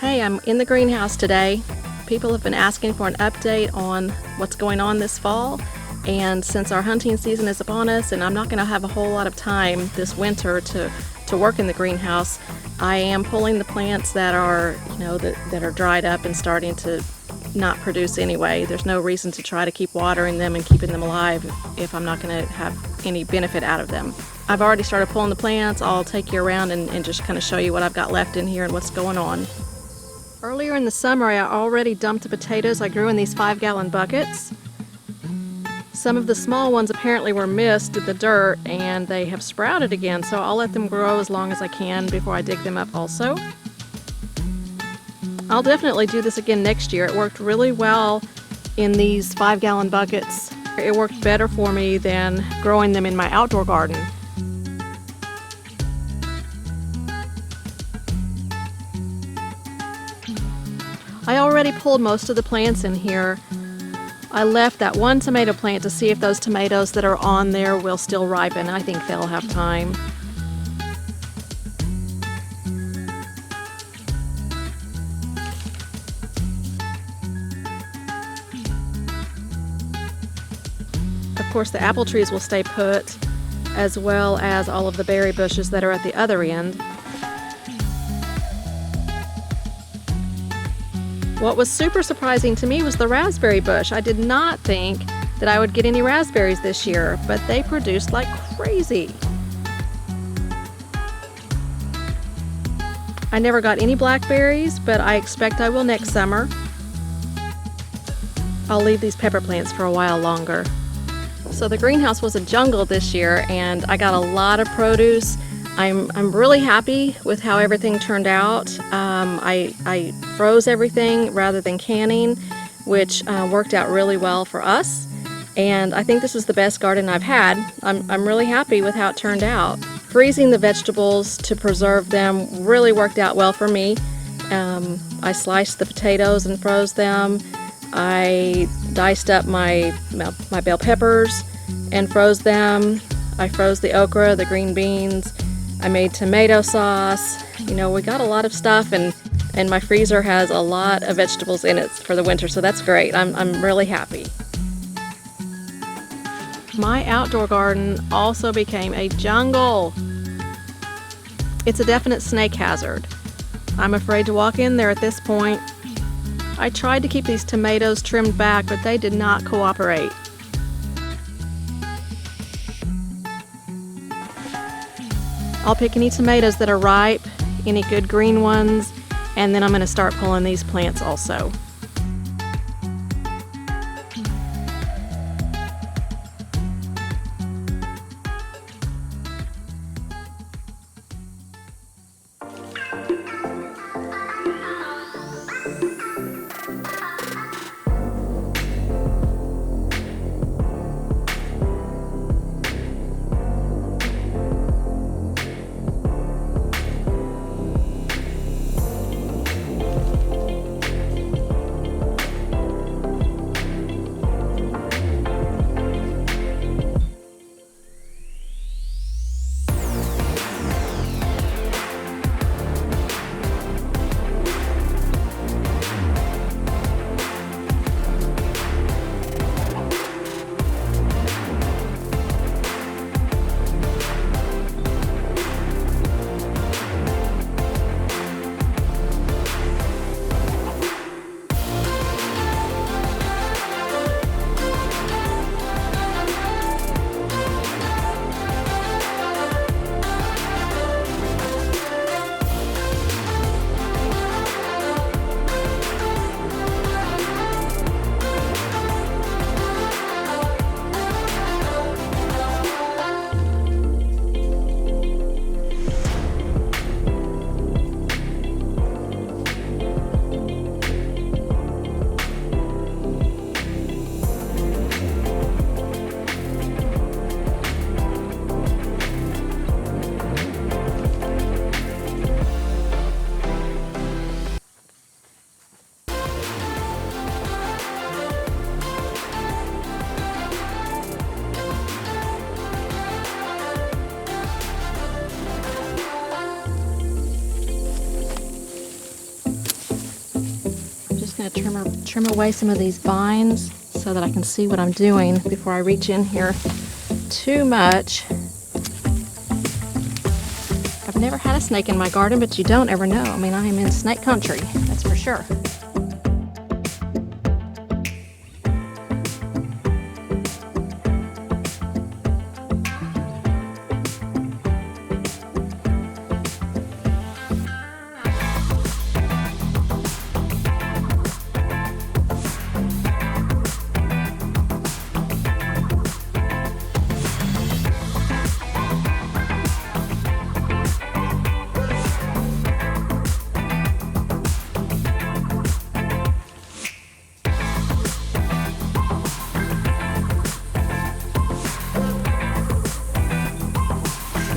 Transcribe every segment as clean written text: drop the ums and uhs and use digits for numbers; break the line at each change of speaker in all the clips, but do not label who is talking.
Hey, I'm in the greenhouse today. People have been asking for an update on what's going on this fall, and since our hunting season is upon us and I'm not going to have a whole lot of time this winter to work in the greenhouse, I am pulling the plants that are, that are dried up and starting to not produce anyway. There's no reason to try to keep watering them and keeping them alive if I'm not going to have any benefit out of them. I've already started pulling the plants. I'll take you around and just kind of show you what I've got left in here and what's going on. Earlier in the summer, I already dumped the potatoes I grew in these 5-gallon buckets. Some of the small ones apparently were missed in the dirt and they have sprouted again, so I'll let them grow as long as I can before I dig them up also. I'll definitely do this again next year. It worked really well in these 5-gallon buckets. It worked better for me than growing them in my outdoor garden. I already pulled most of the plants in here. I left that one tomato plant to see if those tomatoes that are on there will still ripen. I think they'll have time. Of course, the apple trees will stay put, as well as all of the berry bushes that are at the other end. What was super surprising to me was the raspberry bush. I did not think that I would get any raspberries this year, but they produced like crazy. I never got any blackberries, but I expect I will next summer. I'll leave these pepper plants for a while longer. So the greenhouse was a jungle this year, and I got a lot of produce. I'm really happy with how everything turned out. I froze everything rather than canning, which worked out really well for us. And I think this is the best garden I've had. I'm really happy with how it turned out. Freezing the vegetables to preserve them really worked out well for me. I sliced the potatoes and froze them. I diced up my bell peppers and froze them. I froze the okra, the green beans. I made tomato sauce. We got a lot of stuff, and my freezer has a lot of vegetables in it for the winter, so that's great. I'm really happy. My outdoor garden also became a jungle. It's a definite snake hazard. I'm afraid to walk in there at this point. I tried to keep these tomatoes trimmed back, but they did not cooperate. I'll pick any tomatoes that are ripe, any good green ones, and then I'm going to start pulling these plants also. going to trim away some of these vines so that I can see what I'm doing before I reach in here too much. I've never had a snake in my garden, but you don't ever know. I mean, I am in snake country, that's for sure.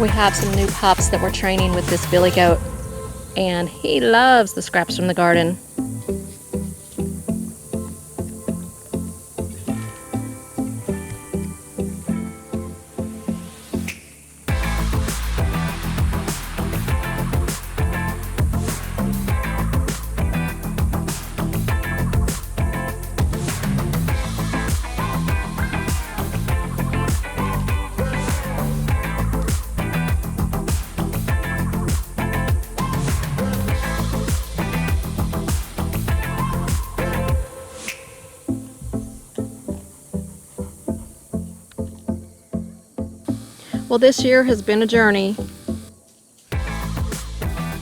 We have some new pups that we're training with this billy goat, and he loves the scraps from the garden. Well, this year has been a journey.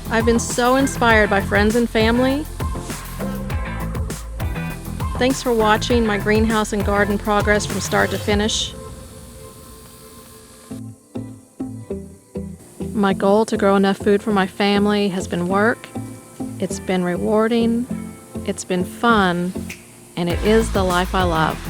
I've been so inspired by friends and family. Thanks for watching my greenhouse and garden progress from start to finish. My goal to grow enough food for my family has been work. It's been rewarding, it's been fun, and it is the life I love.